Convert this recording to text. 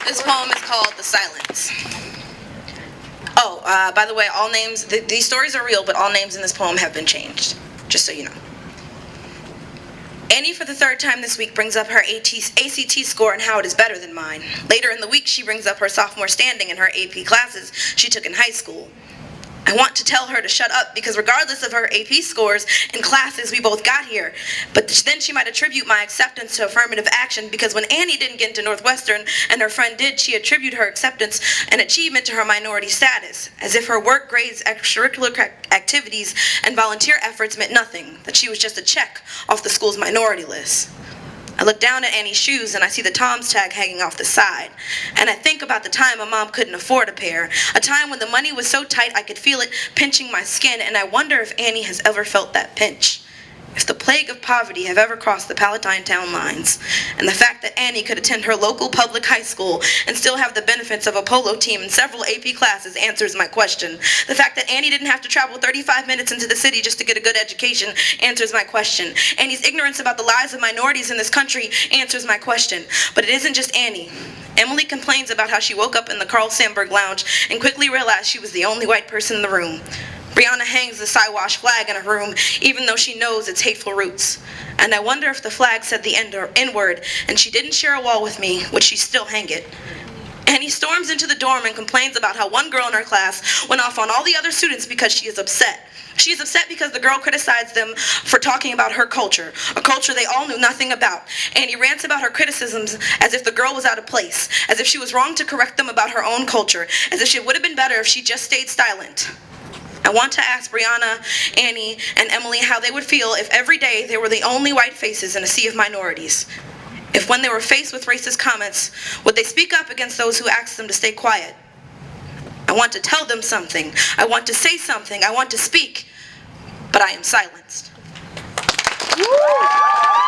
This poem is called The Silence. Oh, by the way, all names, these stories are real, but all names in this poem have been changed, just so you know. Annie, for the third time this week, brings up her ACT score and how it is better than mine. Later in the week, she brings up her sophomore standing in her AP classes she took in high school. I want to tell her to shut up because regardless of her AP scores and classes, we both got here. But then she might attribute my acceptance to affirmative action because when Annie didn't get into Northwestern and her friend did, she attributed her acceptance and achievement to her minority status, as if her work, grades, extracurricular activities, and volunteer efforts meant nothing, that she was just a check off the school's minority list. I look down at Annie's shoes and I see the Tom's tag hanging off the side. And I think about the time a mom couldn't afford a pair, a time when the money was so tight I could feel it pinching my skin, and I wonder if Annie has ever felt that pinch. If the plague of poverty have ever crossed the Palatine town lines, and the fact that Annie could attend her local public high school and still have the benefits of a polo team and several AP classes answers my question. The fact that Annie didn't have to travel 35 minutes into the city just to get a good education answers my question. Annie's ignorance about the lives of minorities in this country answers my question. But it isn't just Annie. Emily complains about how she woke up in the Carl Sandburg lounge and quickly realized she was the only white person in the room. Brianna hangs the Siwash flag in her room, even though she knows its hateful roots. And I wonder if the flag said the N-word, and she didn't share a wall with me, would she still hang it? Annie storms into the dorm and complains about how one girl in her class went off on all the other students because she is upset. She is upset because the girl criticized them for talking about her culture, a culture they all knew nothing about. Annie rants about her criticisms as if the girl was out of place, as if she was wrong to correct them about her own culture, as if it would have been better if she just stayed silent. I want to ask Brianna, Annie, and Emily how they would feel if every day they were the only white faces in a sea of minorities. If when they were faced with racist comments, would they speak up against those who asked them to stay quiet? I want to tell them something. I want to say something. I want to speak, but I am silenced. Woo!